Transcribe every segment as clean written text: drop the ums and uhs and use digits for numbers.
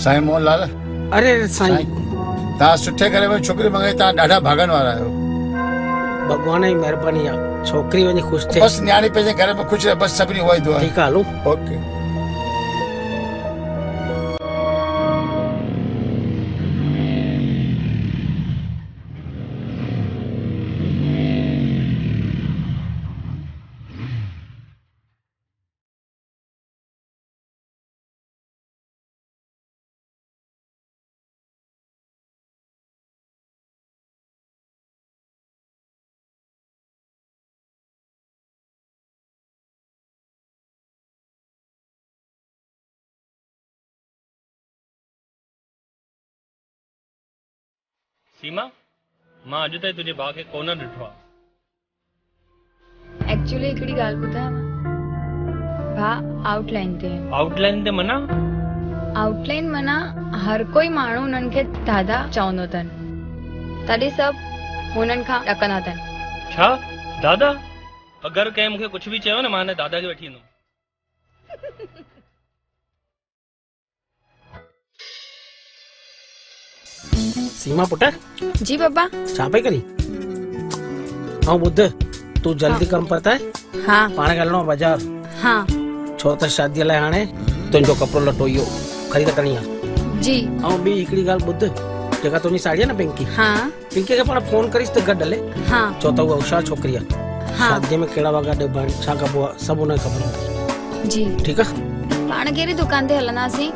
साईं मोहनलाल। अरे साईं तव्हां सुठे घर में छोकिरी मंगाई, तव्हां ॾाढा भागन वारा आहियो। भगवान जी महिरबानी आहे, छोकिरी वञी ख़ुशि थिए। बस न्याणी पंहिंजे घर में ख़ुशि रहे, बस सभिनी उहा ई दुआ। ठीकु आहे, हलो। ओके। सीमा, मां अॼु ताईं तुंहिंजे भाउ खे कोन ॾिठो आहे। एक्चुअली हिकिड़ी ॻाल्हि ॿुधायां, भाउ आउटलाइन ते। आउटलाइन ते माना? आउटलाइन माना हर कोई माण्हू उन्हनि खे दादा चवंदो अथनि, तॾहिं सभु हुननि खां ॾकंदा अथनि। छा दादा? अगरि कंहिं मूंखे कुझु बि चयो न, मां हिन दादा खे वठी ईंदुमि। सीमा पुट। जी पापा। छा पई करी? ऐं ॿुध, तूं जल्दी कमु पताए। हाँ। पाण खे हलणो आहे बाज़ार। हाँ। छो त शादीअ लाइ हाणे तुंहिंजो कपिड़ो लटो इहो ख़रीद करणी आहे। जी। ऐं ॿी हिकिड़ी ॻाल्हि ॿुध, जेका तुंहिंजी साड़ी आहे न पिंकी। हाँ। पिंकी खे पाण फोन करीस त गॾु हले। हाँ। छो त उहा होशियार छोकिरी आहे। हाँ। शादीअ में कहिड़ा वॻा ॾिबा आहिनि, छा कबो आहे, सभु हुनखे ख़बर आहे। जी। ठीकु आहे। पाण कहिड़ी दुकान ते हलंदासीं?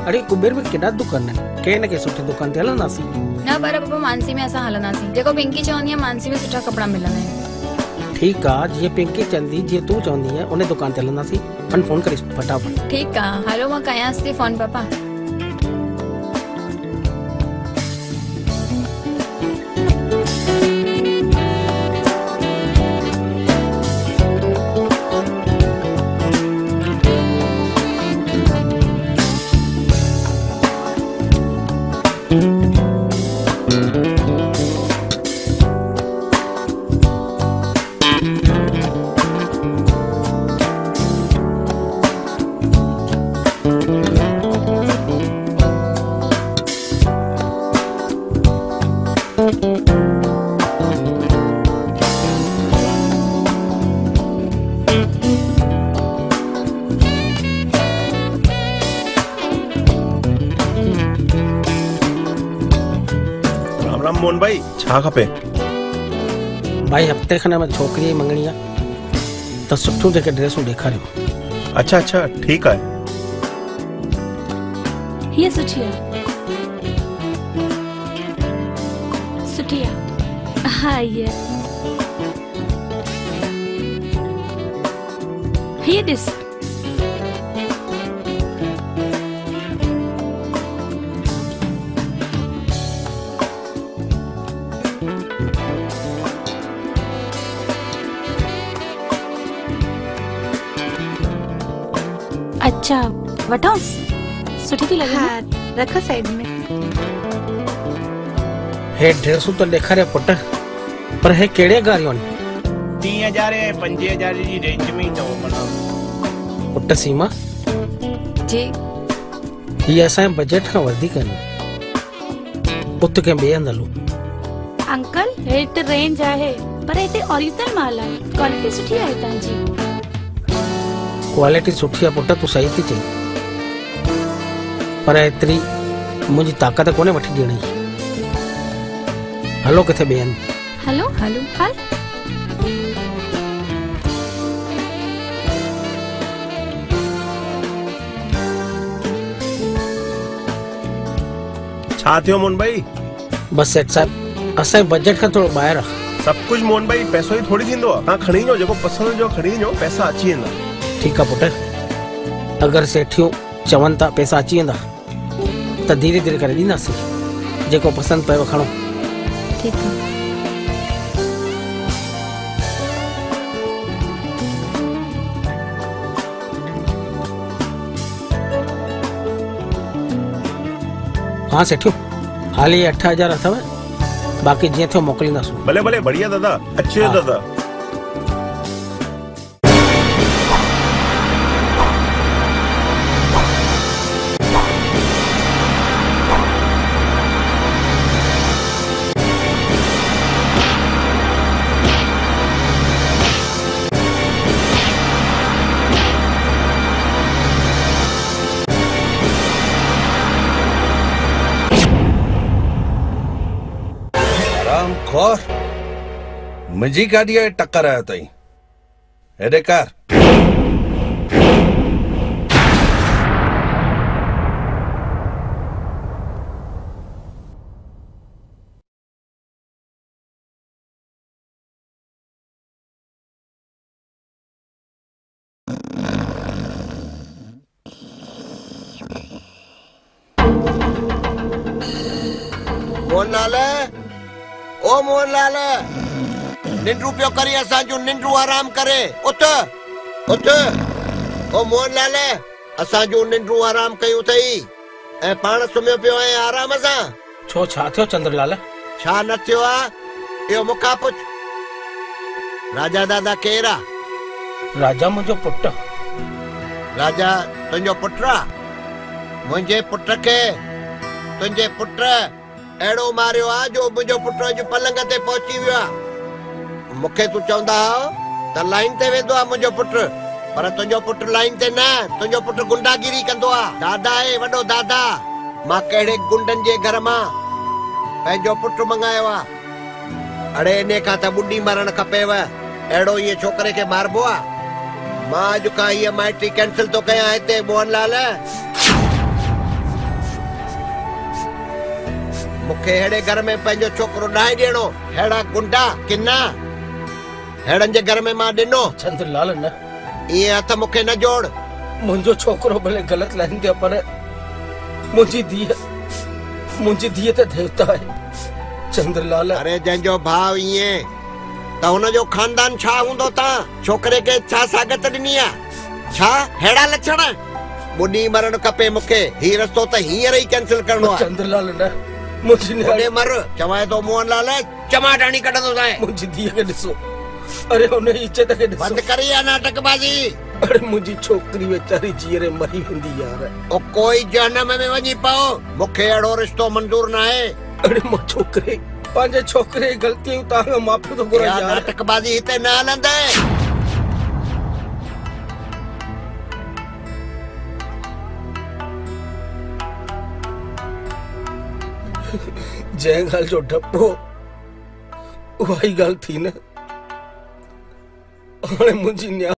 अरे कुबेर में केॾा दुकान आहिनि, कंहिं न कंहिं सुठी दुकान ते हलंदासीं। न पर पापा, मानसी में असां हलंदासीं। जेको पिंकी चवंदी आहे, मानसी में सुठा कपिड़ा मिलंदा आहिनि। ठीकु आहे, जीअं पिंकी चवंदी, जीअं तूं चवंदी आहे, उन दुकान ते हलंदासीं। फोन करीस फटाफट। ठीकु आहे, हलो मां कयांसि थी फोन पापा। मोहन भाई छा खपे? भाई हफ्ते खन में छोकिरी जी मंगणी आहे, त सुठियूं जेके ड्रेसूं ॾेखारियो। अच्छा अच्छा ठीकु आहे। हीअ सुठी आहे। सुठी आहे। हा हीअ ॾिस। अच्छा वठां? सुठी थी लगे। हाँ, रखो साइड में। हे ड्रेसूं तो ॾेखारियो पुट, पर हे कहिड़े अघारियूं आहिनि? 3000 5000 जी रेंज में अथव। मतलब पुट सीमा जी, हीअ असांजे बजट खां वधीक आहिनि। पुत के ॿिए हंधि हलूं। अंकल हेठि रेंज आहे, पर हिते ओरिजिनल माल आहे। क्वालिटी सुठी आहे तव्हांजी। क्वालिटी सुठी आहे पुट, तूं सही थी चई, पर एतिरी मुंहिंजी ताक़त कोन्हे वठी ॾियण जी। हलो किथे ॿिए हंधि। हलो हलो हल। छा थियो मोहन भाई? बस सेठ साहब, असांजे बजट खां थोरो ॿाहिरि आहे। सब कुछ मोहन भाई पैसो ही थोड़ी थींदो आहे। तव्हां खणी वञो, जेको पसंदि जो खणी वञो, पैसा अची वेंदा। ठीकु आहे पुट, अगरि सेठियूं चवनि था पैसा अची वेंदा त धीरे धीरे करे ॾींदासीं। जेको पसंदि पियो खणो। ठीकु आहे। हाँ सेठियूं, हाली 8000 अथव, बाक़ी जीअं थियो मोकिलींदासीं। भले भले बढ़िया दादा, अचो दादा। मुंहिंजी गाॾीअ खे टक्कर आयो अथई हेॾे कर मोहनलाल ओ मोहनलाल निंड्रू पियो करी असांजो निंड्रू आराम करे उठ उठ ओ मोहनलाल असांजो निंड्रू आराम कयूं अथई ऐं पाण सुम्हियो पियो ऐं आराम सां छो छा थियो चंद्रलाल छा न थियो आहे इहो मूंखां पुछ राजा दादा केरु आहे राजा मुंहिंजो पुटु राजा तुंहिंजो पुटु आहे मुंहिंजे पुट खे तुंहिंजे पुट अहिड़ो मारियो आहे जो मुंहिंजो पुटु अॼु पलंग ते पहुची वियो आहे मूंखे तूं चवंदा त लाइन ते वेंदो आहे मुंहिंजो पुटु पर तुंहिंजो पुटु लाइन ते न तुंहिंजो पुटु गुंडागिरी कंदो आहे दादा आहे वॾो दादा मां कहिड़े गुंडनि जे घर मां पंहिंजो पुटु मंगायो आहे अड़े इन खां त ॿुॾी मरणु खपेव अहिड़ो इहे छोकिरे खे मारबो आहे मां अॼु खां हीअ माइटी कैंसिल थो कयां हिते मोहनलाल मूंखे अहिड़े घर में पंहिंजो छोकिरो न आहे ॾियणो अहिड़ा गुंडा किना अहिड़नि जे घर में मां ॾिनो चंद्रलाल न इहे हथ मूंखे न जोड़ मुंहिंजो छोकिरो भले ग़लति लाइन ते पर मुंहिंजी धीअ त देवता आहे चंद्रलाल अरे जंहिंजो भाउ ईअं त हुनजो खानदान छा हूंदो तव्हां छोकिरे खे छा सागत ॾिनी आहे छा अहिड़ा लक्षण ॿुॾी मरणु खपे मूंखे हीउ रस्तो त हींअर ई कैंसिल करणो आहे चंद्रलाल न मुंहिंजी मर चवाए थो मोहनलाल चमाटाणी कढंदो सां मुंहिंजी धीअ खे ॾिसो अरे हुन जी इज्जत खे ॾिसो बंदि करी आहे नाटकबाज़ी अरे मुंहिंजी छोकिरी वेचारी जीअरे मरी वेंदी यार ओ कोई जहन्नम में वञी पओ मूंखे अहिड़ो रिश्तो मंज़ूर न आहे अरे मां छोकिरे पंहिंजे छोकिरे जी ग़लतियूं तव्हां खां माफ़ी थो घुरां यार नाटकबाज़ी हिते न हलंदे जंहिं ॻाल्हि जो डपो उहा ई ॻाल्हि थी न हाणे मुंहिंजी न्या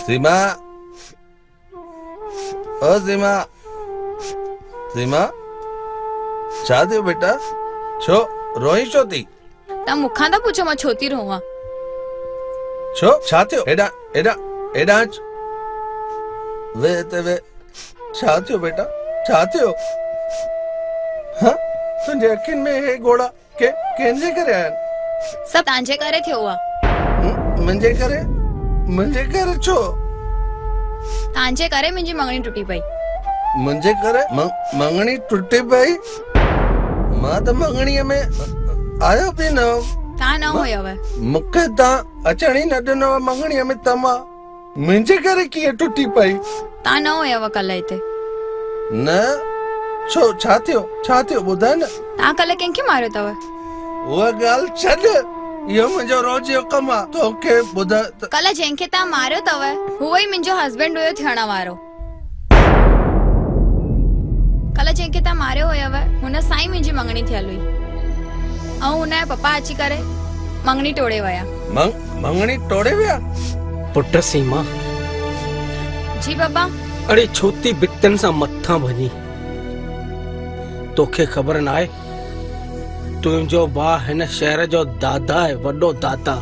सीमा ओ सीमा सीमा छा थियो बेटा छो रोई छो थी तव्हां मूंखां था पुछो मां छो थी रोवां छो छा थियो एडा एडा एडा वे ते वे छा थियो बेटा छा थियो हाँ तुंहिंजे अखियुनि में हे घोड़ा कंहिंजे करे आया आहिनि? सभु तव्हांजे करे थियो आहे। मुंहिंजे करे छो? तव्हांजे करे मुंहिंजी मंगणी टुटी पई। मुंहिंजे करे मंगणी टुटी पई? मां त मंगणीअ में आयो बि न हुअमि। तव्हां न हुयव। मूंखे तव्हां अचण ई न ॾिनो मंगणीअ में, त मां मुंहिंजे करे कीअं टुटी पई? तव्हां न हुयव कल्ह हिते। न छो? छा थियो ॿुधाए न। तव्हां कल्ह कंहिंखे मारियो अथव? उहा ॻाल्हि छॾ, इहो मुंहिंजो रोज़ जो कमु आहे। तोखे ॿुधाए कल्ह जंहिंखे तव्हां मारियो अथव उहो ई मुंहिंजो हस्बैंड हुयो थियण वारो। कल्ह जंहिंखे तव्हां मारियो हुयव हुन सां ई मुंहिंजी मंगणी थियल हुई ऐं हुनजा पप्पा अची करे मंगणी टोड़े विया। मंगणी टोड़े विया? पुट सीमा। जी बाबा। अरे छोती बितनि सां मथां वञी, तोखे ख़बर न आहे तुंहिंजो भाउ हिन शहर जो दादा आहे, वॾो दादा,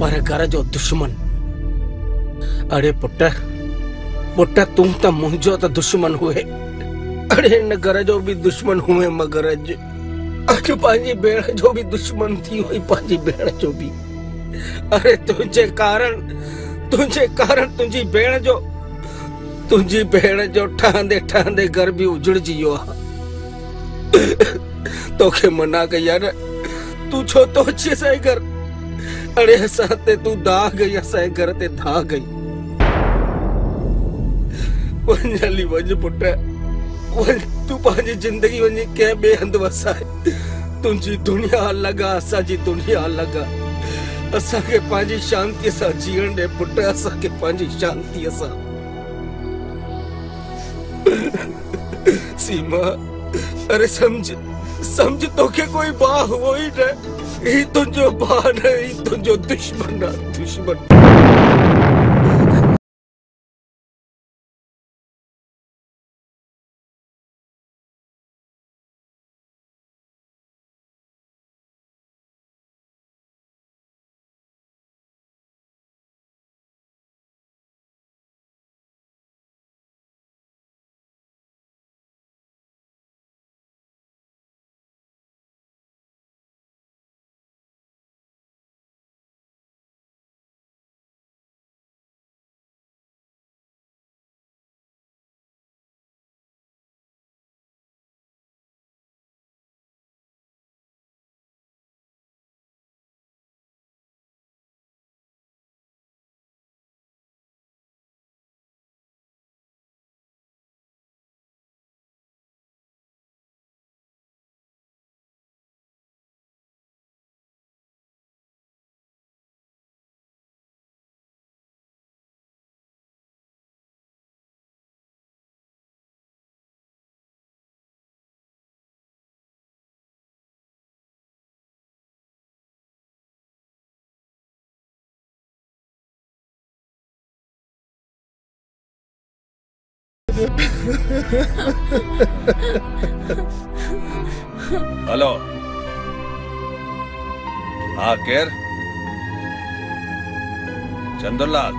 पर घर जो दुश्मन। अरे पुट तूं त मुंहिंजो त दुश्मन हुए, अरे हिन घर जो बि दुश्मन हुए, मगर अॼु पंहिंजी भेण जो बि दुश्मन थी वई, पंहिंजी भेण जो बि। अरे तुंहिंजे कारण तुंहिंजी भेण जो ठहंदे घर बि उजड़जी वियो आहे। तोखे मना कई आहे न, तू छो तो अची असांजे घर? अरे असां ते तू दाग गई, असांजे घर ते दाग गई। वञ हली वञ पुट, वञ तू पंहिंजी जिंदगी वञी कंहिं ॿिए हंधि वसाए। तुंहिंजी दुनिया अलॻि आहे, असांजी दुनिया अलॻि आहे। असांखे पंहिंजी शांतीअ सां जीअण ॾे पुट, असांखे पंहिंजी शांतीअ सां। सीमा, अरे समझ तोखे कोई भाउ हुओ ई न, ही तुंहिंजो भाउ न, ही तुंहिंजो दुश्मन आहे, दुश्मन। हेलो, हाँ केर? चंदरलाल?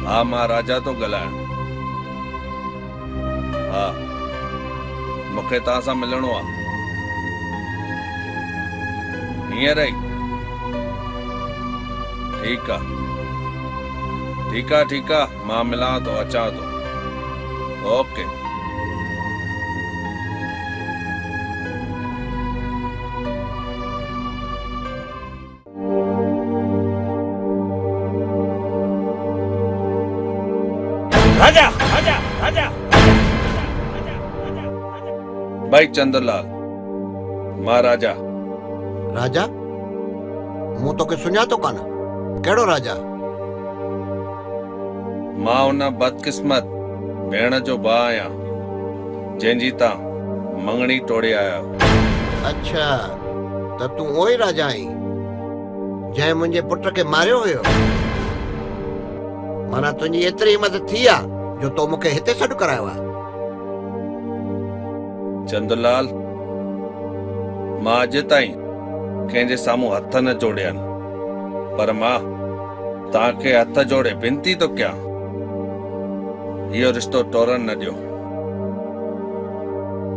हाँ मां राजा तो ॻाल्हायां। हाँ मूंखे तव्हां सां मिलणो आहे हींअर ई। ठीकु आहे ठीकु आहे, मां मिलां थो, अचां थो। ओके। राजा राजा राजा भाई चंद्रलाल, मां राजा। राजा? मूं तोखे सुञातो कान, कहिड़ो राजा? मां उन बदकिस्मत भेण जो भाउ आहियां जंहिंजी तव्हां मंगणी टोड़े आया। अच्छा, त तूं उहो ई राजा आहीं जंहिं मुंहिंजे पुट खे मारियो हुयो? माना तुंहिंजी एतिरी हिम्मत थी आहे जो तो मूंखे हिते सॾु करायो आहे? चंद्रलाल, मां अॼु ताईं कंहिंजे साम्हूं हथ न जोड़िया आहिनि, पर मां तव्हांखे हथ जोड़े विनती थो कयां, इहो रिश्तो टोड़ण न ॾियो।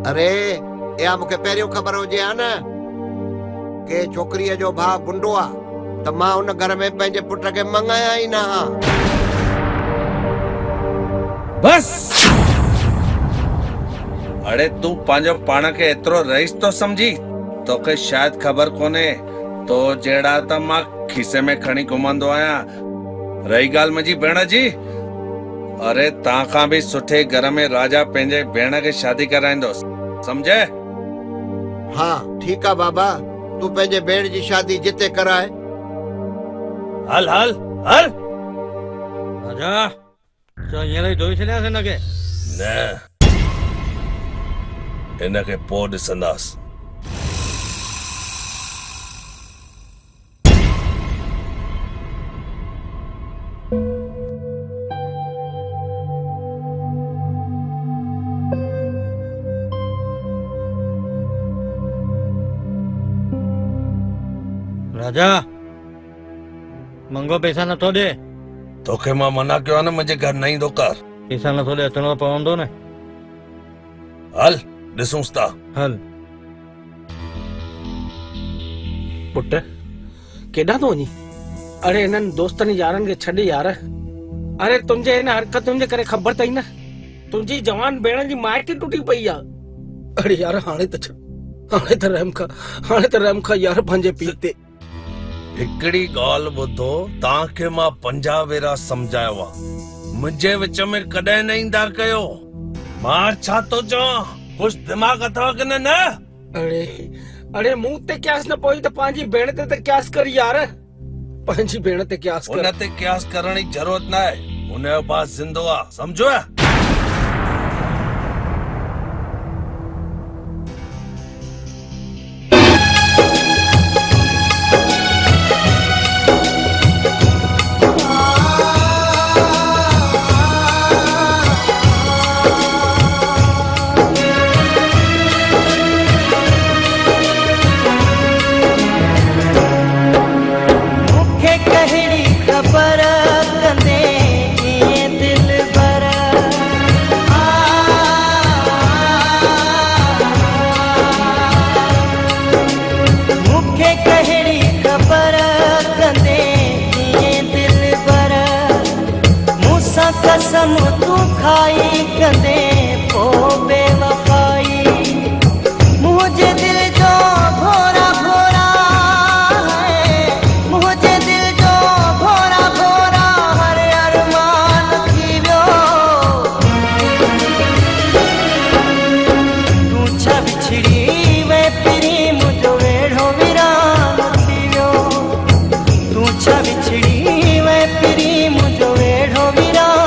अरे या मूंखे पहिरियों ख़बर हुजे हा न के छोकिरीअ जो भाउ गुंडो आहे त मां उन घर में पंहिंजे पुट खे मंगाया ई न हा। बस अड़े तू पंहिंजो पाण खे एतिरो रईस तो समझी तोखे शायद ख़बर कोने तो जहिड़ा त मां खीसे में खणी घुमंदो आहियां। रही ॻाल्हि मुंहिंजी भेण जी, अरे तव्हां खां बि सुठे घर में राजा पंहिंजे भेण खे शादी कराईंदोसि, समझे? हाँ ठीक है बाबा, तू पंहिंजे भेण जी शादी जिते कराए। हल हल हल राजा तो ये जोई छॾियां हिन खे न इनखे पोइ ॾिसंदासीं। राजा मंगो पैसा नथो ॾे। तोखे मां मना कयो न मुंहिंजे घर न ईंदो कर। पैसा नथो ॾे अचणो पवंदो न। हल ॾिसूंसि था। हल पुट केॾां थो वञी? अरे इन्हनि दोस्तनि यारनि खे छॾ यार। अरे तुंहिंजे हिन हरकतुनि जे करे ख़बर अथई न तुंहिंजी जवान भेण जी माइटी टुटी पई आहे। अरे यार हाणे त रहम खा यार पंहिंजे पीउ ते। हिकड़ी ॻाल्हि ॿुधो, तव्हांखे मां 50 भेरा सम्झायो आहे, मुंहिंजे विच में कॾहिं न ईंदा कयो। मां छा थो चवां, कुछ दिमाग़ अथव कि न? अरे मूं ते क्यास न पोई त पंहिंजी भेण ते त क्यास कर यार। पंहिंजी भेण ते क्यास कर। उन ते क्यास करण जी ज़रूरत न आहे, उनजो भाउ ज़िंदो आहे, समझो? कसम तू खाई कंदे पो बेवफाई, मुझे दिल जो भोरा भोरा है, मुझे दिल जो भोरा भोरा हर अरमान थी वियो। तू छा बिछड़ी वे पिरी मुझो वेढ़ो वीरान थी वियो। तू छा बिछड़ी वे पिरी मुझो वेढ़ो वीरान।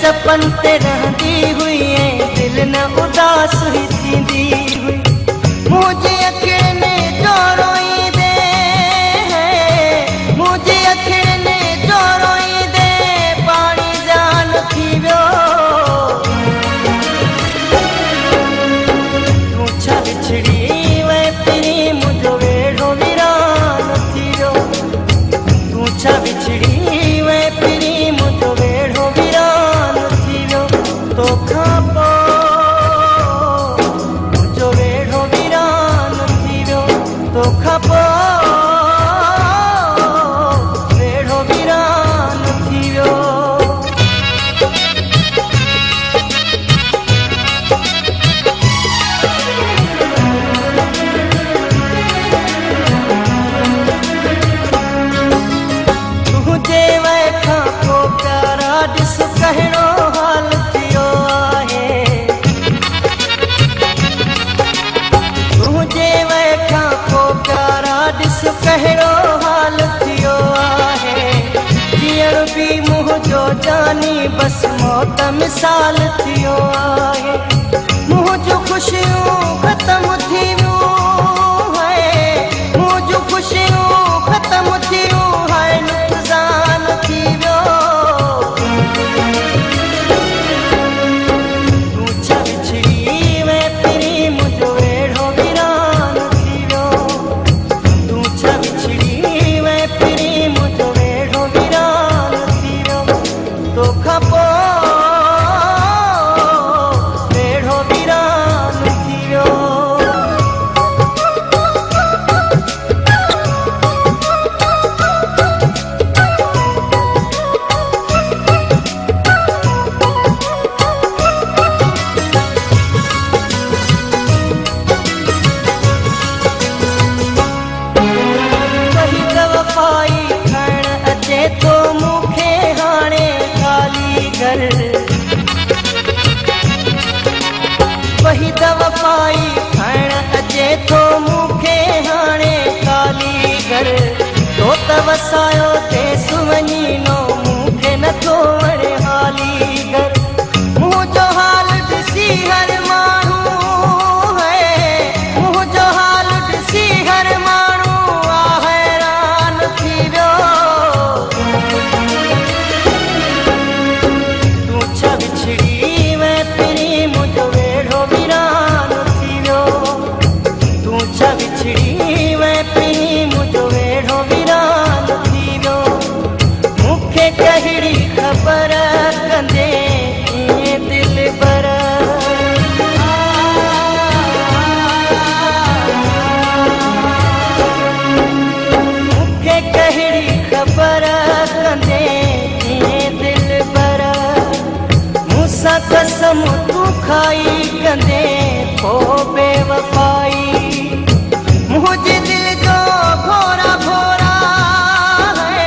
चपन ते रहंदी हुई दिल न उदास ही थींदी हुई। मुझे अखिड़ में जो रोई दे है, मुझे अखिड़ में जो रोई दे पानी जान थी वियो। तू छा बिछड़ी वे पिरी मुझो वेढ़ो वीरान थी वियो। तू छा बिछड़ी वे पिरी मुझो वेढ़ो वीरान। तो खापो तोखां पोइ वेढ़ो वीरान थी वियो। तुंहिंजे वैखां पोइ प्यारा ॾिस कहिड़ो हाल थियो आहे। तुंहिंजे वैखां पोइ प्यारा ॾिस कहिड़ो हाल थियो आहे। जीअण बि मुंहिंजो जानी बसि मौत मिसाल थियो आहे। मुंहिंजूं ख़ुशियूं ख़तमु थी वियूं है, मुंहिंजूं ख़ुशियूं ख़तमु थियूं है, नुक़सान थी वियो। तूं छा विछड़ी वे पिरी मुंहिंजो वेढ़ो वीरान थी वियो। तूं छा विछड़ी वे पिरी मुंहिंजो वेढ़ो वीरान थी वियो। तोखां पोइ वेढ़ो वीरान थी वियो। कही त वफ़ाई खण अचे थो मूंखे हाणे ख़ाली घर। वही त वफ़ाई खण अचे थो मूंखे हाणे ख़ाली घर। तो त वसायो तेस वञी नो मूंखे नथो वणे हाली घर। मुंहिंजो हाल ॾिसी हर माण्हू है, मुंहिंजो हाल ॾिसी हर माण्हू आ हैरान थी वियो। तूं छा विछड़ी वे पिरी मुंहिंजो वेढ़ो वीरान थी वियो। तूं छा विछड़ी वे पिरी मुंहिंजो वेढ़ो वीरान थी वियो। मूंखे कहिड़ी ख़बर कंदे ईअं दिल पर। मूंखे कहिड़ी ख़बर कंदे ईअं दिल पर। मूंसां कसम तूं खाई कंदे पोइ बेवफ़ाई। मुंहिंजे दिल जो भोरा भोरा है,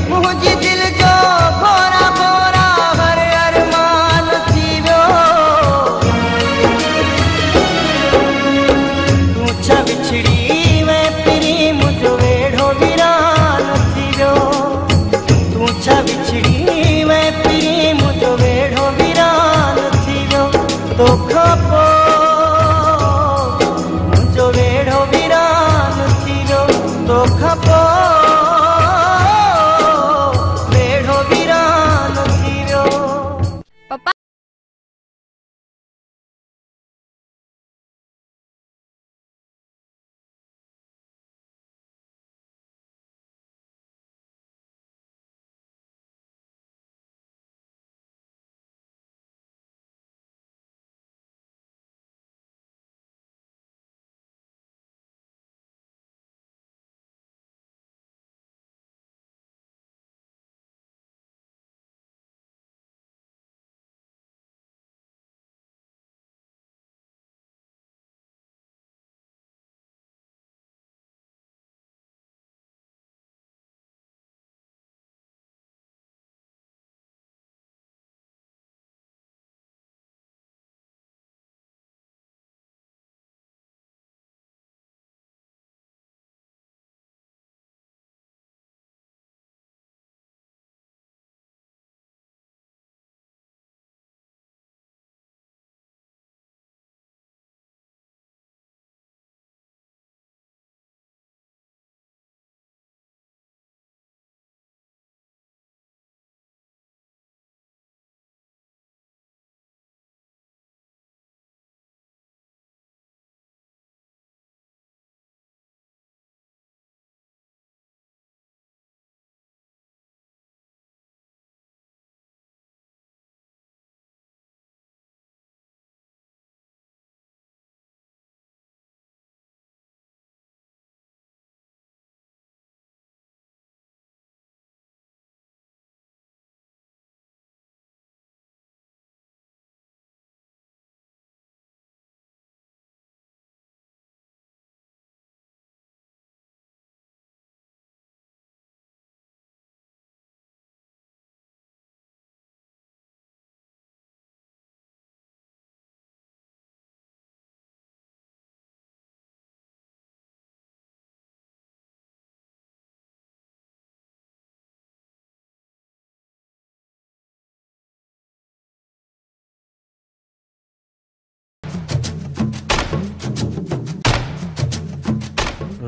मुंहिंजे दिल जो भोरा भोरा हर अरमान थी वियो। तूं छा विछड़ी वे पिरी मुंहिंजो वेढ़ो वीरान थी वियो। तूं छा विछड़ी वे पिरी मुंहिंजो वेढ़ो वीरान थी वियो। तोखां पोइ मुंहिंजो वेढ़ो वीरान थी वियो। तोखां पोइ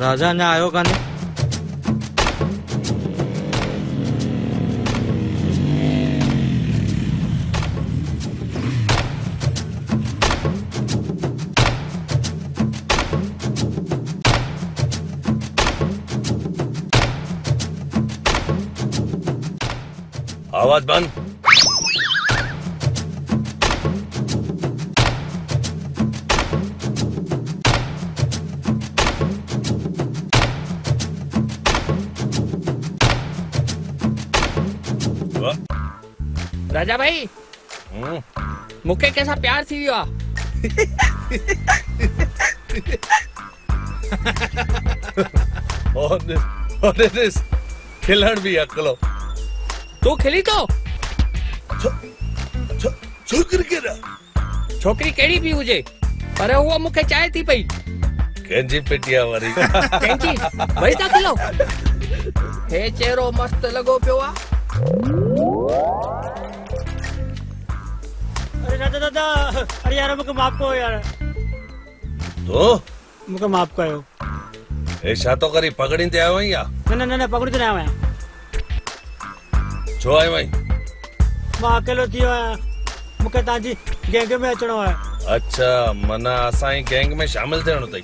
राजा अञा आयो कान्हे। आवाज बंद। राजा भाई मूंखे कंहिंसां प्यार थी वियो आहे। खिलण भी अकलो। तू खिली तो छोकरी केड़ा? छोकरी केड़ी भी हुजे पर वो मूंखे चाहे थी पई। कंहिंजी पिटिया वारी? कंहिंजी वरी था खिलो? हे चेहरो मस्त लॻो पियो आहे। अरे दादा दादा, अरे यार मुझे माफ करो यार। तो मुझे माफ करो। ए छा तो करी पगड़ी ते आयो या? न न न पगड़ी ते न आयो। छो आयो वई? मां अकेलो थियो आहियां। मुझे ताजी गैंग में अचणो है। अच्छा मना असाई गैंग में शामिल थियणो तई?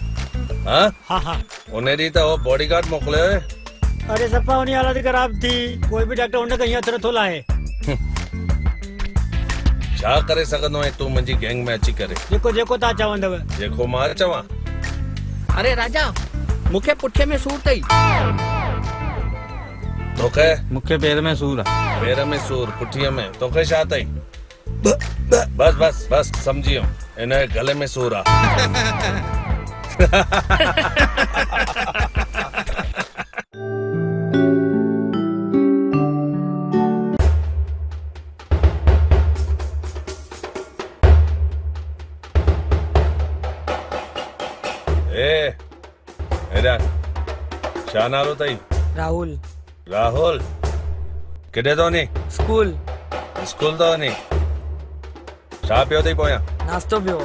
हां हां हां। उन दी तो बॉडीगार्ड मोकलियो है। अरे सपा उन हालत खराब थी, कोई भी डॉक्टर उन कहीं हथ नथो लाए। छा करे सकंदो है तू मुंजी गैंग में अची करे? जेको जेको ता चवंदव। जेको मां चवां। अरे राजा मुखे पुठे में सूर तई। तोखे? मुखे पैर में सूर है। पैर में सूर, पुठिया में। तोखे छा तई? बस बस बस समझियो। इन गले में सूर आ। छा नालो तई? राहुल। राहुल किथे तो नी? स्कूल। स्कूल तो नी? छा पियो तई पोया? नास्तो पियो।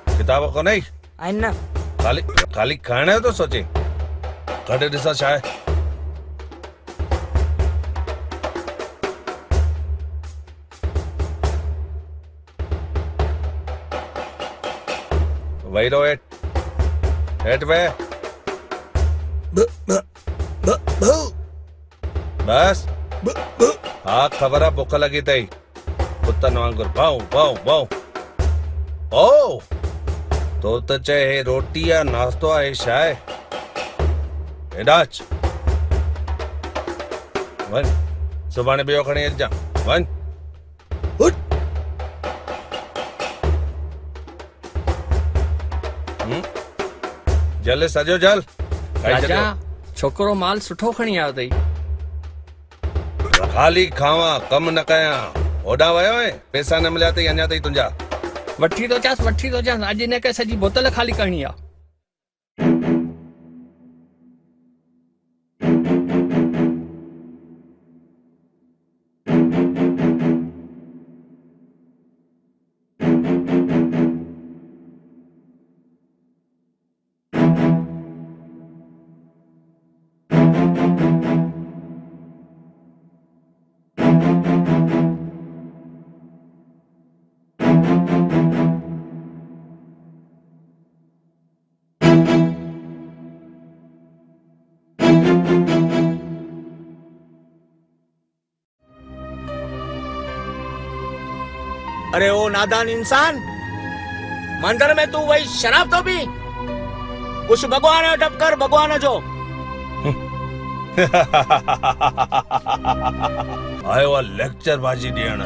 किताब को नहीं? आइन न। खाली खाली खाने तो सोचे। कटे दिसा छा है? वही रो एट वे बस हाँ खबर है बुख लगी तई कुत्ता वांगुर भाऊ भाऊ भाऊ। ओ तो चाहे रोटी या नाश्तो है शाय एडाच वन सुभाणे बियो खणी अच जा वन जल सजो जल राजा छोकरो माल सुठो खणी आयो तई। खाली खावा कम न कया ओडा वयो है पैसा न मिलिया तई अञा तई तुंजा वठी तो चास अॼु हिन खे सॼी बोतल खाली करणी आहे। अरे ओ नादान इंसान, मंदिर में तू वही शराब तो पी? कुछ भगवान जो डप कर भगवान जो। आयो आ लेक्चर बाजी ॾियण।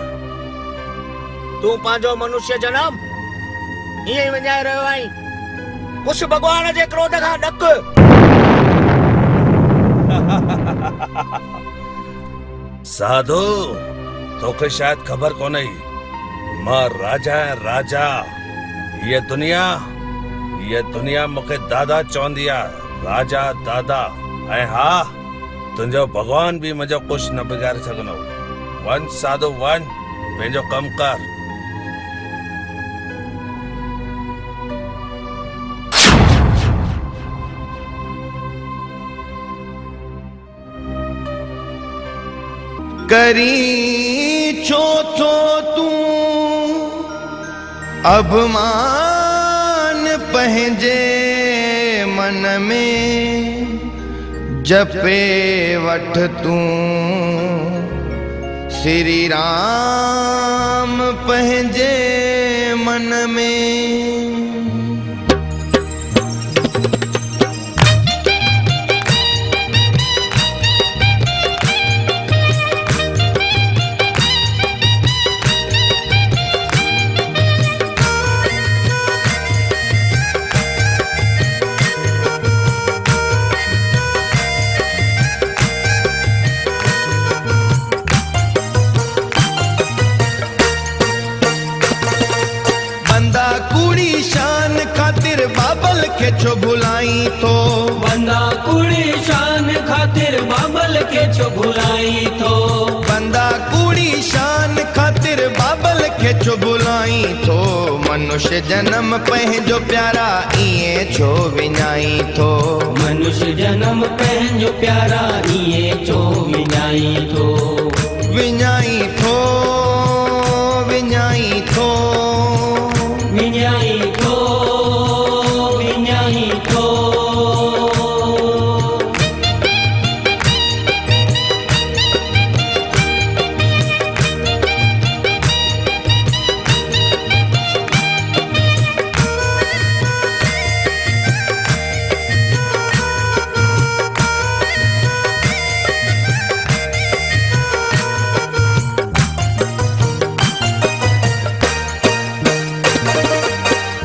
तू पांजो मनुष्य जन्म ये वञाए रहियो आहीं। कुछ भगवान जे क्रोध खां ॾक। साधु तोखे शायद खबर कोन्हे मां राजा है राजा। ये दुनिया मुखे दादा चवंदी आहे राजा दादा। ऐं हा तुंहिंजो भगवान भी मुंहिंजो कुछ न बिगाड़े सघंदो। वन साधु वन पंहिंजो कम कर। करी छो थो तू अभिमान पंहिंजे मन में जपे वठ तू श्री राम पंहिंजे मन में। बाबल के छो भुलाई तो बंदा कुड़ी शान खातिर बाबल के छो भुलाई तो बंदा कुड़ी शान खातिर बाबल के छो भुलाई तो मनुष्य जन्म पंहिंजो प्यारा इए छो विञाई तो मनुष्य जन्म पंहिंजो प्यारा इए छो विञाई तो विञाई थो विञाई थो विञाई थो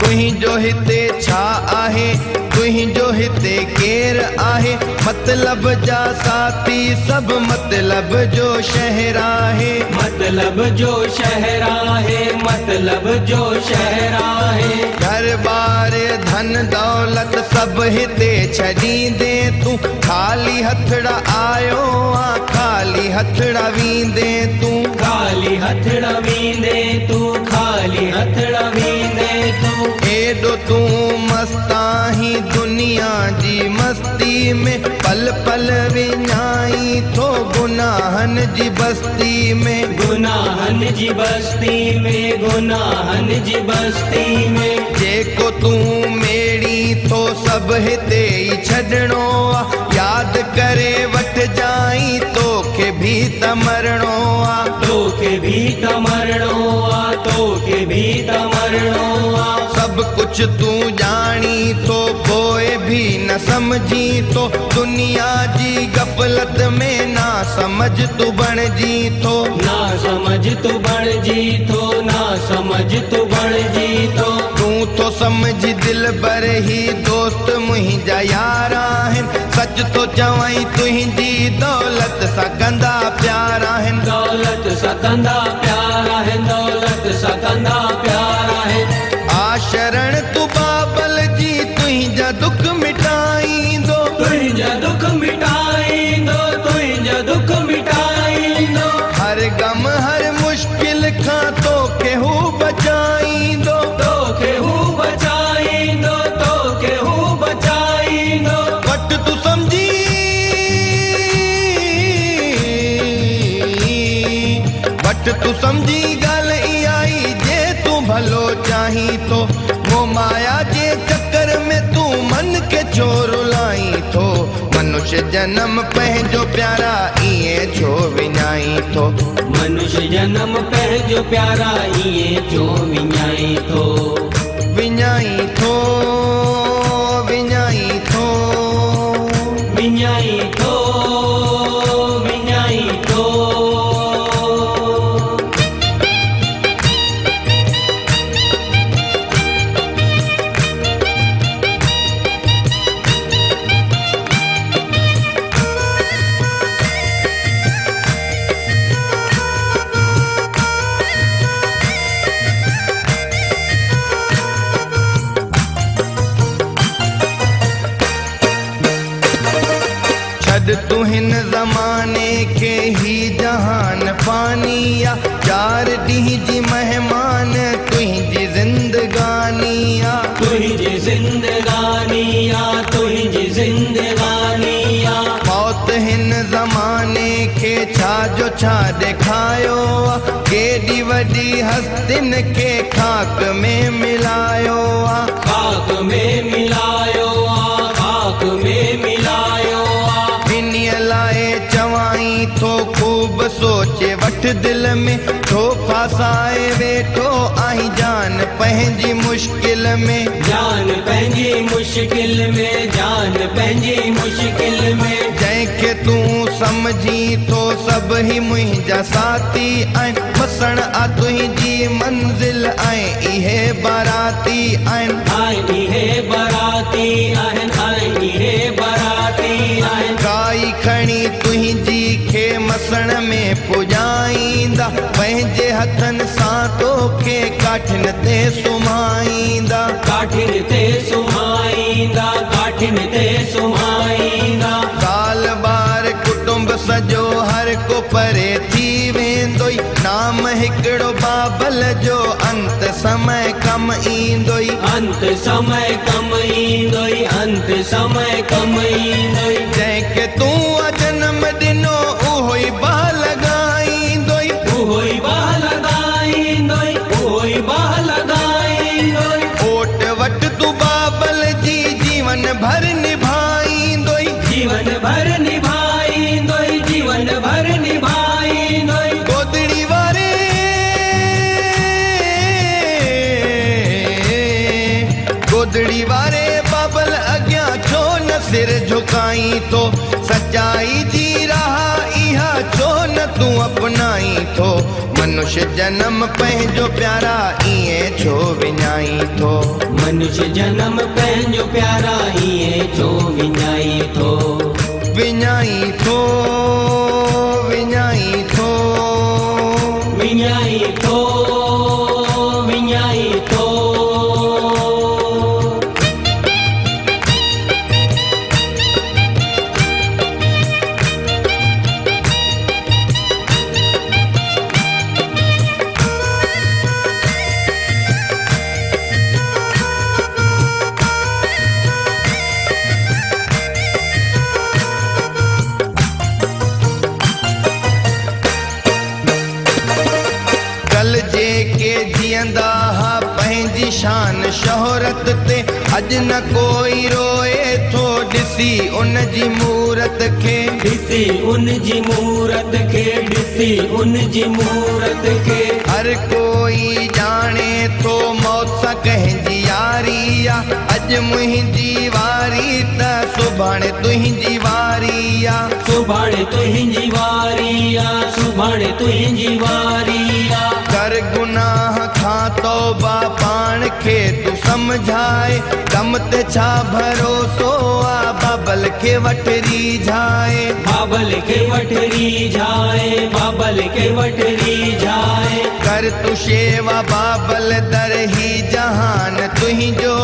तुहिंजो हिते छा आहे तुहिंजो हिते केर आहे मतलब जा साथी सब मतलब जो शहर आहे मतलब जो शहर आहे मतलब जो शहर आहे घर बार धन दौलत सब हिते छॾींदे तू खाली हथड़ा आयो आ खाली हथड़ा वींदे तू खाली हथड़ा वींदे तू खाली हथड़ा वींदे तू एडो तू मस्ताही दुनिया जी मस्ती में पल पल विञाई थो गुनाहन जी बस्ती में गुनाहन जी बस्ती में गुनाहन जी बस्ती में जेको तू मेड़ी थो सब हिते ही छॾणो आ याद करे वठ जाई तोखे भी त मरणो आ तोखे भी त मरणो आ तोखे भी त मरणो आ सब कुछ तू जानी तो कोई भी न समझी तो दुनिया जी गफलत में ना समझ तू बन जी तो ना समझ तू बन जी तो ना समझ तू बन जी तो तू तो समझ दिल बर ही दोस्त मुहिंजा यार आहिन सच तो चवाई तुहिंजी दौलत सा कंदा प्यार आहिन दौलत सा कंदा प्यार आहिन दौलत सा कंदा प्यार आहिन शरण तू बाबल जी तुहिंजा दुख मिटाईंदो तुहिंजा दुख मिटाईंदो तुहिंजा दुख मिटाईंदो हर गम हर मुश्किल खां तोखे हू बचाईंदो तोखे हू बचाईंदो तोखे हू बचाईंदो वट तू समझी वट तू समझी ॻाल्हि इहा ई जे तू भलो चाही तो वो माया जे चक्कर में तू मन के चोर लाई थो मनुष्य जन्म पंहिंजो प्यारा इए छो विञाई थो मनुष्य जन्म पंहिंजो प्यारा इए छो विञाई थो विञाई थो विञाई थो विञाई थो विञाई थो तू हिन ज़माने के ही जहान फानिया चार ॾींहं जी मेहमान तुंहिंजी ज़िंदगानिया तुंहिंजी ज़िंदगानिया तुंहिंजी ज़िंदगानिया मौत हिन ज़माने के छा जो छा दिखायो केडी वडी हस्तिन के खाक में मिलायो खाक में मिलायो खाक में मिलायो इन्हीअ लाए चवाई थो खूब सोचे वठ दिल में थो फासाए वेठो आई जान पंहिंजी मुश्किल में जान पंहिंजी मुश्किल में जान पंहिंजी मुश्किल में जंहिंखे तूं समझी थो सभ ही मुंहिंजा साथी आहिनि वसण आ तुंहिंजी मंज़िल ऐं इहे बाराती आहिनि इहे बाराती आहिनि इहे बाराती आहिनि काई खणी तुंहिंजी खे मसण में पुॼाईंदा पंहिंजे हथनि सां तोखे काठिन ते सुम्हाईंदा काठिन ते सुम्हाईंदा काठिन ते सुम्हाईंदा साल बार कुटुंब सॼो हर को परे थी वेंदो नाम हिकिड़ो बाबल जो अंत समय कम ईंदो अंत समय कम ईंदो अंत समय कम ईंदो जंहिंखे तूं जन्म ॾिनो उहो ई बाह लॻाईंदो उहो ई बाह लॻाईंदो उहो ई बाह लॻाईंदो ओट वट तूं बाबल जी जीवन भर निभाईंदो जीवन भर निभाईंदो जीवन भर निभाईंदो गोदड़ी वारे गोदड़ी वारे बाबल अॻियां छो न सिर झुकाई थो सच्चाई जी राह इहा छो न तूं अपनाई थो मनुष्य जन्म पंहिंजो प्यारा ईअं छो विञाई थो मनुष्य जन्म पंहिंजो प्यारा ईअं छो विञाई थो विञाई थो विञाई थो विञाई थो विञाई थो शान शोहरत ते अज न कोई रोए थो ॾिसी उन जी मूरत खे ॾिसी उन जी मूरत खे ॾिसी उन जी मूरत खे हर कोई ॼाणे थो मौत सां कंहिंजी यारी आहे अॼु मुंहिंजी वारी त सुभाणे तुंहिंजी वारी आहे सुभाणे तुंहिंजी वारी आहे सुभाणे तुंहिंजी वारी आहे कर गुनाह खां तौबा पाण खे तूं समझाए कम ते छा भरोसो आहे बाबल खे वठरी जाए बाबल के वठरी जाए बाबल के वठरी जाए कर तू शेवा बाबल दर ही जहान तुहिंजो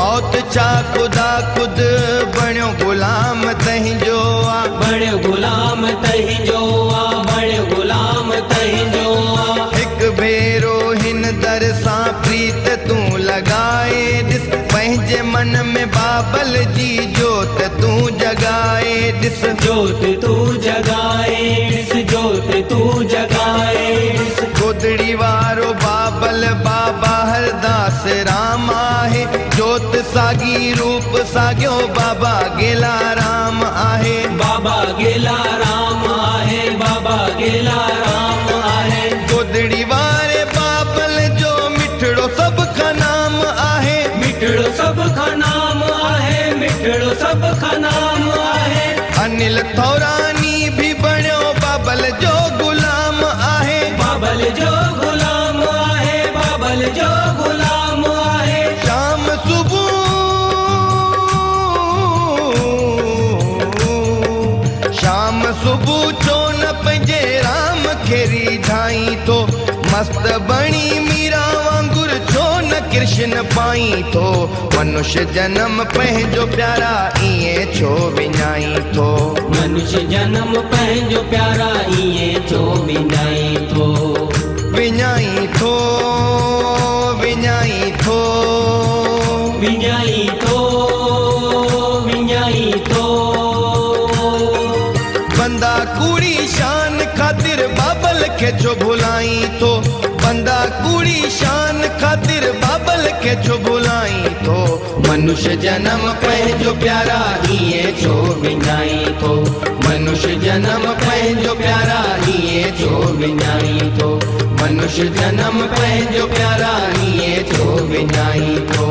मौत छा खुदा खुद बणियो गुलाम तहिंजो बणियो गुलाम तहिंजो बणियो गुलाम तहिंजो हिकु भेरो हिन दर सां प्रीत तूं लॻाए ॾिस पंहिंजे मन में बाबल जी जोत तूं जगाए ॾिस जोत तूं जगाए ॾिस जोत तूं जगाए ॾिस गोदड़ी वारो बाबल बाबा हरदास राम आहे जोत सागी रूप साॻियो बाबा गेला राम आहे बाबा गेला राम आहे बाबा गेला राम आहे गोदड़ी वारे बाबल जो मिठड़ो सभ खां नाम आहे मिठड़ो सभ खां नाम आहे मिठड़ो सभ खां नाम आहे अनिल थौरानी भी बणियो बाबल जो गुलाम आहे बाबल जो गुलाम आहे बाबल जो गुलाम आहे शाम सुबह शाम सुबह छो न पंहिंजे राम खे रिझाई थो मस्त बणी मीरा वांगुर छो न कृष्ण पाई थो मनुष्य जन्म पंहिंजो प्यारा ईअं छो विञाई थो मनुष्य जन्म पंहिंजो प्यारा ईअं छो विञाई थो विञाई थो विञाई थो विञाई थो विञाई थो बंदा कूड़ी शान खाती के जो भुलाई तो बंदा कूड़ी शान खातिर बाबल के जो भुलाई तो मनुष्य जन्म पंहिंजो प्यारा हीअं छो विञाई तो मनुष्य जन्म पंहिंजो प्यारा हीअं छो विञाई तो मनुष्य जन्म पंहिंजो प्यारा हीअं छो विञाई तो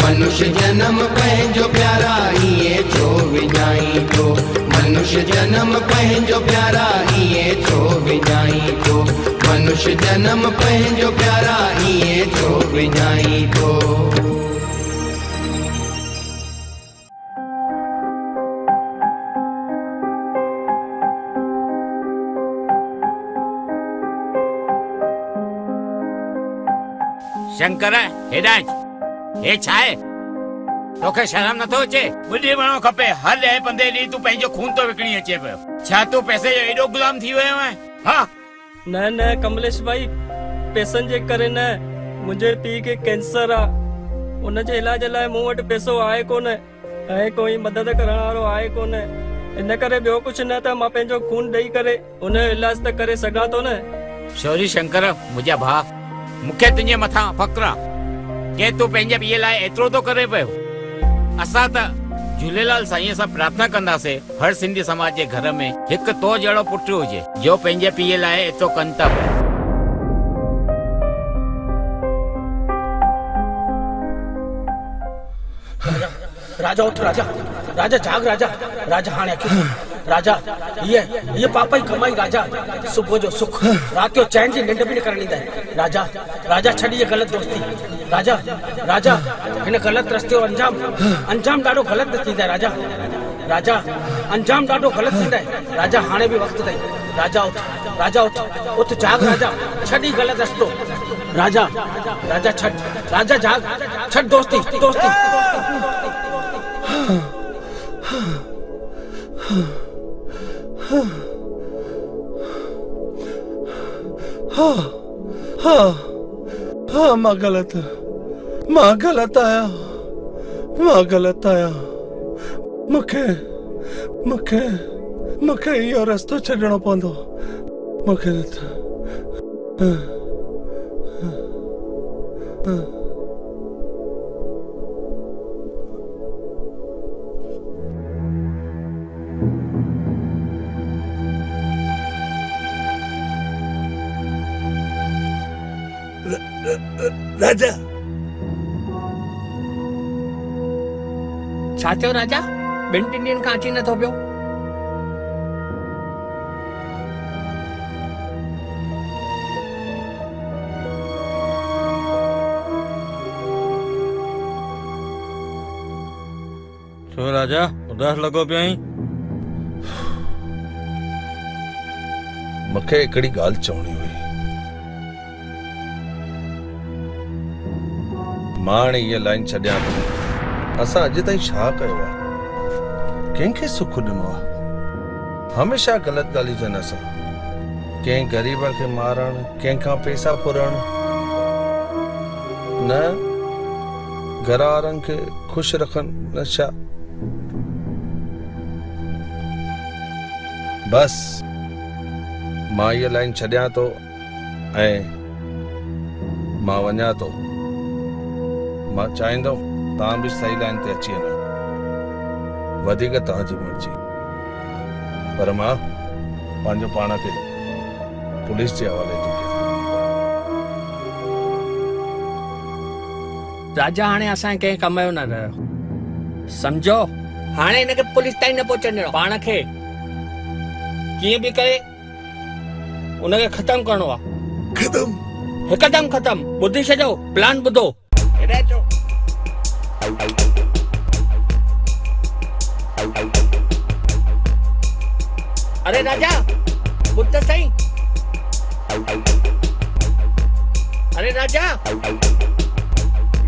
मनुष्य जन्म पंहिंजो प्यारा हीअं छो विञाई तो मनुष्य जन्म पंहिंजो प्यारा हीअं छो विञाई तो मनुष्य जन्म पंहिंजो प्यारा हीअं छो विञाई तो। शंकर हेॾांच हे छा आहे तोखे शर्म नथो अचे ॿुधी वणो खपे हर ॾहें पंदे ॾींहुं तूं पंहिंजो खून तो विकिणी अचे पियो छा तूं पैसे जो एॾो गुलाम थी वियो आहे हा न न कमलेश भाई पैसनि जे करे न मुंहिंजे पीउ खे कैंसर आहे उनजे इलाज लाइ मूं वटि पैसो आहे कोन ऐं कोई मदद करण वारो आहे कोन इन करे ॿियो कुझु न त मां पंहिंजो खून ॾेई करे उनजो इलाज त करे सघां थो न। शौरी शंकर मुंहिंजा भाउ मूंखे तुंहिंजे मथां फ़ख्रु आहे के तूं पंहिंजे पीउ लाइ एतिरो तो करे पियो असां त झूलेलाल साईं सां प्रार्थना कंदासीं हर सिंधी समाज जे घर में हिकु तो जहिड़ो पुटु हुजे जो पंहिंजे पीउ लाइ एतिरो कनि था पिया। राजा उठ राजा राजा जाग राजा राजा हाणे अखियूं राजा ये पापा ही कमाई राजा सुबह जो सुख रात जो चैन जी निंड भी न करणी दे राजा राजा छड़ी ये गलत दोस्ती राजा राजा इन गलत रस्ते अंजाम डाडो गलत थींदा राजा राजा अंजाम डाडो गलत थींदा राजा हाणे भी वक्त अथई राजा उठ जाग राजा छड़ी गलत रस्तो राजा राजा छड़ राजा जाग छड़ दोस्ती हाँ मां गलत आया मूंखे इहो रस्तो छॾणो पवंदो मूंखे राजा छा थियो राजा ॿिनि टिनि ॾींहंनि खां अची नथो पियो छो राजा उदास लॻो पियो आहीं मूंखे हिकिड़ी ॻाल्हि चवणी हुई मां हाणे इहा लाइन छॾियां थो असां अॼु ताईं छा कयो आहे कंहिंखे सुख ॾिनो आहे हमेशह ग़लति ॻाल्हियूं थियनि असां कंहिं ग़रीब खे मारणु कंहिंखां पैसा फुरणु न घर वारनि खे ख़ुशि रखनि न छा बस मां इहा लाइन छॾियां थो ऐं मां वञा थो मां चाहींदुमि तव्हां बि सही लाइन ते अची वञो वधीक तव्हांजी मर्ज़ी पर मां पंहिंजो पाण खे पुलिस जे हवाले थो कयां। राजा हाणे असांखे कंहिं कम जो न रहियो सम्झो हाणे हिनखे पुलिस ताईं न पहुचण ॾियणो पाण खे कीअं बि करे उनखे ख़तम करणो आहे हिकदम ख़तम ॿुधी छॾो प्लान ॿुधो अरे राजा ॿुध त सही अरे राजा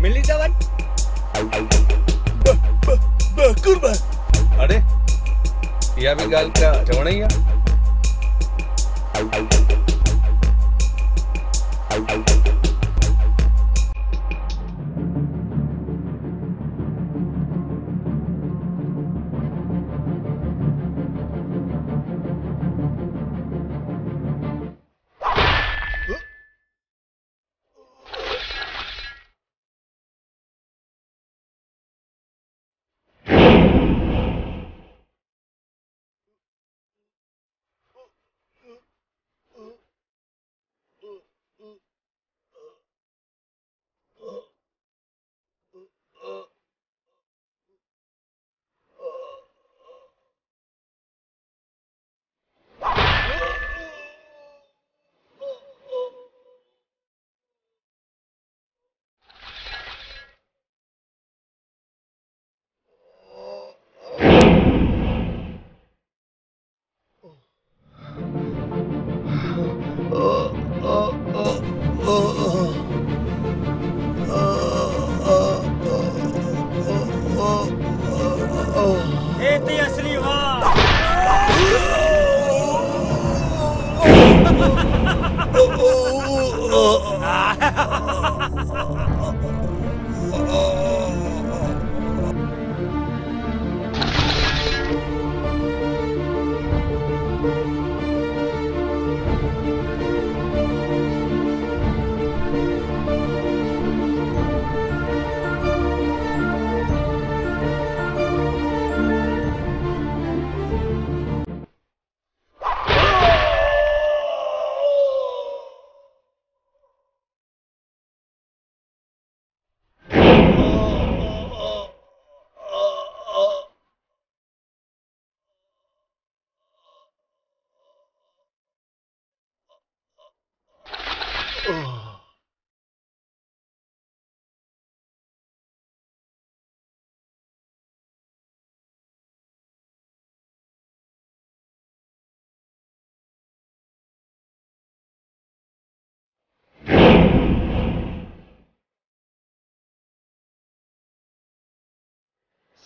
मिली त वञ अरे इहा बि ॻाल्हि क्या चवण ई आहे एती असली वाह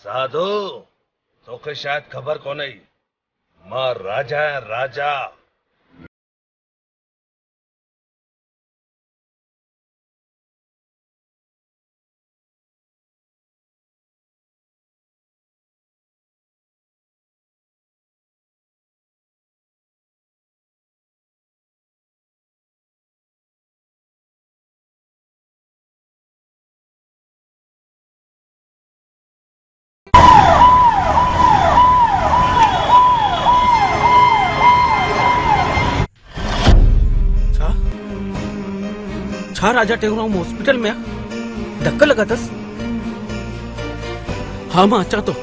साधु तोखे शायद खबर कोन्हे मां राजा है राजा। छा राजा टेऊराम हॉस्पिटल में धक्का लगा तस? हाँ मां अचा तो।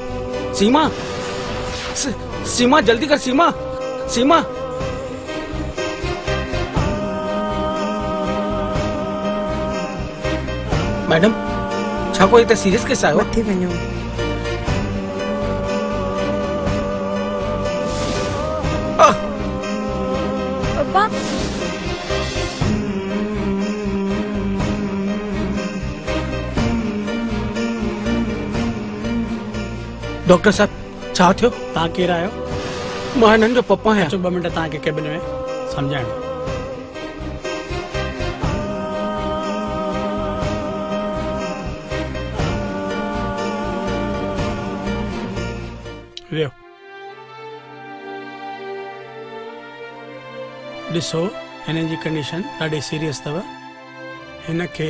सीमा सीमा जल्दी कर सीमा सीमा। मैडम छा कोई इतने सीरियस केस आयो? मथे वञो। पप्पा डॉक्टर साहब छा थियो? तव्हां केरु आहियो? मां हिननि जो पप्पा आहियां। 2 मिंट तव्हांखे केबिन में सम्झाइणो। वियो ॾिसो हिन जी कंडीशन ॾाढी सीरियस अथव। हिन खे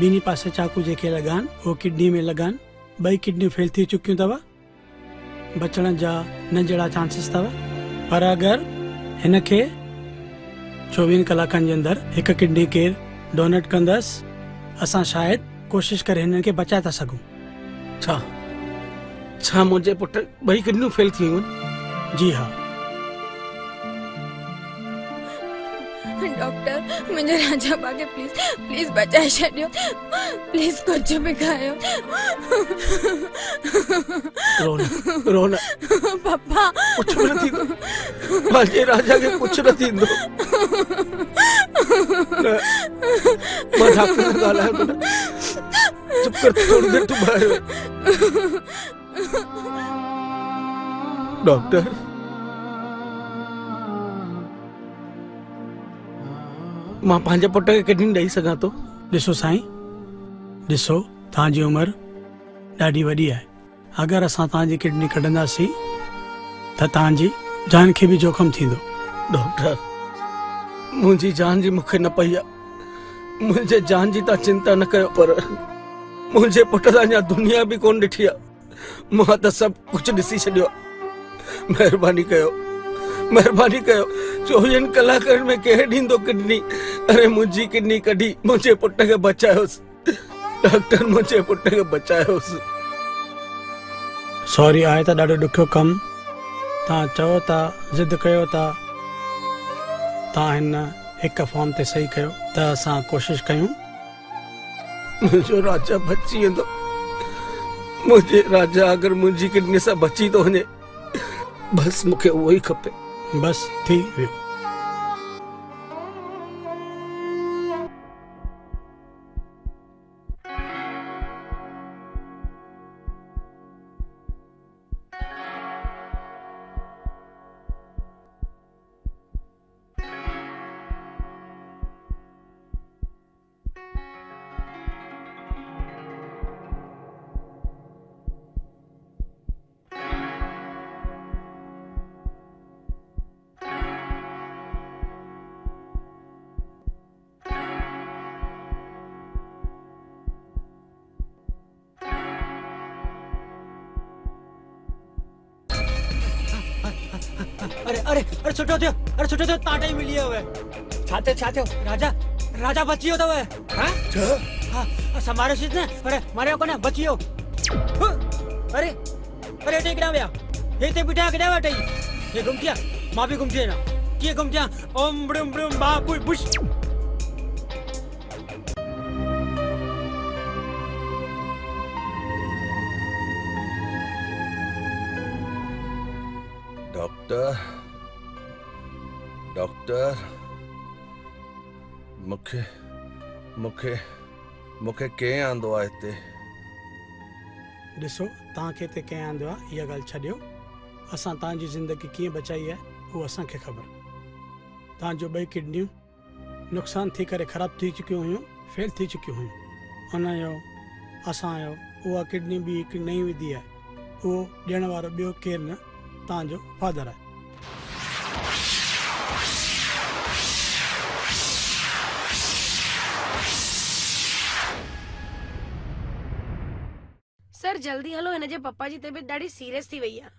ॿिन्ही पासे चाकू जेके लॻाइनि उहो किडनी में लॻाइनि। 2 किडनियूं फेल थी चुकियूं अथव। बचण जा न जहिड़ा चांसिस अथव। पर अगरि हिन खे 24 कलाकनि जे अंदरि 1 किडनी केरु डोनेट कंदसि असां शायदि कोशिशि करे हिननि खे बचाए था सघूं। छा मुंहिंजे पुट 2 किडनियूं फेल थी वियूं? जी हाँ। डॉक्टर मुझे राजा बा के प्लीज प्लीज बचाए छड़ियो। प्लीज कुछ भी खायो। रोना पापा कुछ भी नहीं थी। मुझे राजा के कुछ नहीं थी दो। मैं डॉक्टर से गाला है बेटा। चुप कर थोड़ी देर तू बाहर। डॉक्टर मां पंहिंजे पुट खे किडनी ॾेई सघां थो? ॾिसो साईं, ॾिसो तव्हांजी उमिरि ॾाढी वॾी आहे। अगरि असां तव्हांजी किडनी कढंदासीं त तव्हांजी जान खे बि जोखम थींदो। डॉक्टर मुंहिंजी जान जी मूंखे न पई आहे। मुंहिंजे जान जी तव्हां चिंता न कयो। पर मुंहिंजे पुट सां अञा दुनिया बि कोन ॾिठी आहे। मां त सभु कुझु ॾिसी छॾियो आहे। महिरबानी कयो, महिरबानी कयो। 24 कलाकनि में केरु ॾींदो किडनी? अरे मुंहिंजी किडनी कढी मुंहिंजे पुट खे बचायोसि। डॉक्टर मुंहिंजे पुट खे बचायोसि। सॉरी, आहे त ॾाढो ॾुखियो कमु। तव्हां चओ था, ज़िद कयो था, तव्हां हिन हिकु फॉर्म ते सही कयो त असां कोशिशि कयूं। मुंहिंजो राजा बची वेंदो। मुंहिंजे राजा अगरि मुंहिंजी किडनी सां बची थो वञे बस मूंखे उहो ई खपे। बस थी वियो। अरे अरे अरे छुटो थियो, अरे छुटो थियो, ताटे ही मिली हुए। छाते राजा राजा बचियो तो है। हाँ समारे सीट ने, अरे मारे को ने बचियो। अरे अरे टे किना बया, ये ते बिटा किना बैठे, ये गुमटिया, माँ भी गुमटिया ना, ये गुमटिया, ओम ब्रुम ब्रुम बापू बुश। डॉक्टर मूंखे कंहिं आंदो आहे हिते। ॾिसो तव्हांखे हिते कंहिं आंदो आहे इहा ॻाल्हि छॾियो, असां तव्हांजी ज़िंदगी कीअं बचाई आहे उहो असांखे ख़बर। तव्हांजो 2 किडनियूं नुक़सान थी करे ख़राब थी चुकियूं हुयूं, फेल थी चुकियूं हुयूं। हुनजो असांजो उहा किडनी बि हिकु नई विधी आहे, उहो ॾियण वारो ॿियो केरु न, तव्हांजो फादर आहे। सर जल्दी हलो, हिन जे पप्पा जी तबीयत ॾाढी सीरियस थी वई आहे।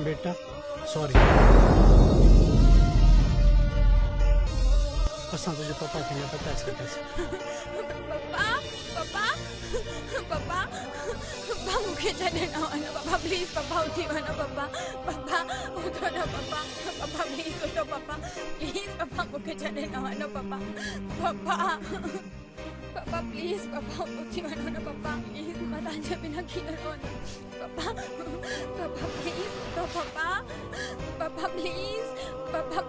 बेटा सॉरी, असां तुझे पापा खे न बता सघियासीं। पापा मूंखे छॾे न वञो पापा, प्लीज पापा उथी वञो पापा, उथो न पापा, प्लीज उथो पापा, प्लीज पापा मूंखे छॾे न वञो पापा, प्लीज पापा उथी वञो न पापा, प्लीज मां तव्हांजे बिना कीअं रहंदमि पापा, प्लीज उथो पापा प्लीज पापा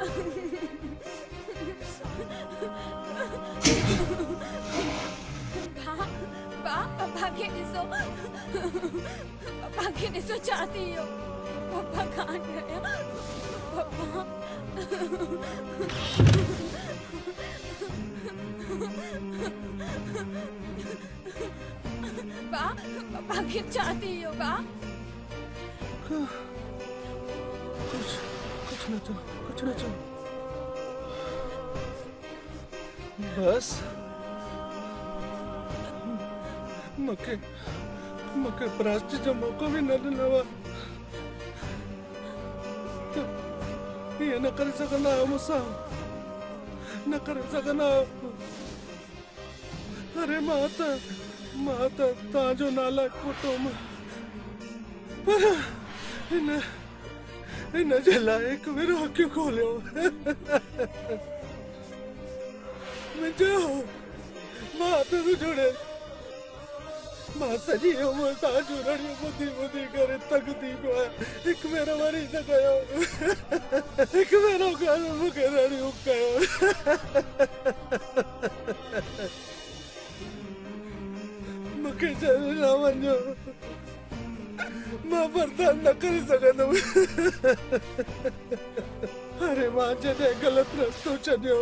के ॾिसो छा थी वियो, पापा कान रहिया पापा के छा थी वियो कुछ न चो बस मूंखे प्राश्चित जो मौको भी न ॾिनो आहे, ईअं न करे सघंदा आहियो मूंसां, न करे सघंदा आहियो। अरे मां त मां त तव्हांजो नाला कोटो मां पर हिन जे लाइ हिकु भेरो अखियूं खोलियो मुंहिंजो मां त जोड़े मां सॼी उमिरि तव्हांजो रड़ियूं ॿुधी ॿुधी करे तंग थी पियो आहियां हिकु भेरो वरी न कयो हिकु भेरो कान मूंखे रड़ियूं कयो मूंखे छॾे न वञो मां बर्दाश्त न करे सघंदुमि अरे मां जॾहिं ग़लति रस्तो छॾियो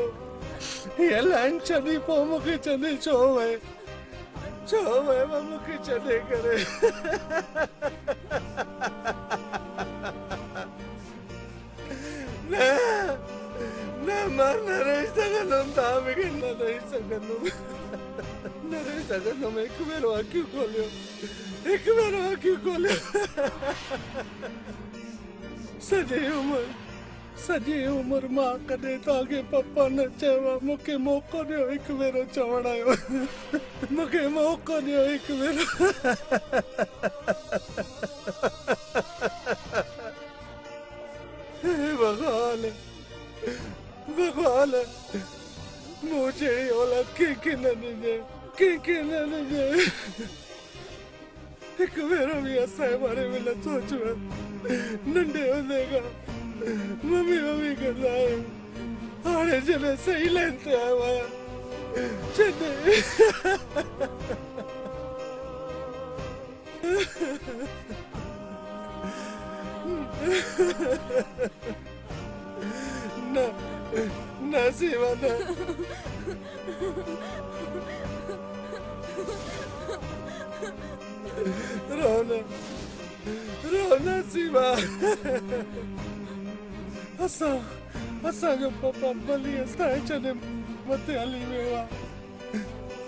हीअ लाइन छॾी पोइ मूंखे छॾे छो वए मां मूंखे छॾे करे न मां न रही सघंदुमि तव्हां मूंखे न रही सघंदुमि हिकु भेरो अखियूं खोलियो सॼी उमिरि मां कॾहिं तव्हांखे पप्पा न चयो आहे मूंखे मौक़ो ॾियो हिकु भेरो चवण जो मूंखे मौक़ो ॾियो हिकु भेरो भॻवान मुझे औलाद कंहिंखे न ॾिजे हिकु भेरो बि असांजे बारे में न सोचो नंढे हूंदे खां मम्मी कंदा आहियूं हाणे जॾहिं सही लाइन ते आयो आहियां न सीमा न रोना सीमा असांजो पप्पा भली असांजे छॾे मथे हली वियो आहे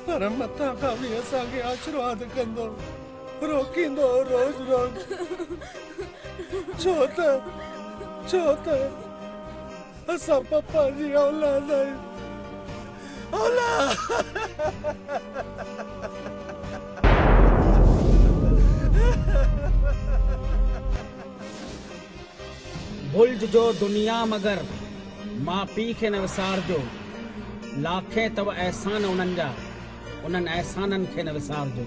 पर मथां खां बि असांखे आशीर्वाद कंदो रोकींदो रोज़ छो त असां पप्पा जी औलाद आहियूं भुलिज जो दुनिया मगर मां पीउ खे न विसारजो लाखे तव एहसान उन्हनि जा उन्हनि एहसाननि खे न विसारजो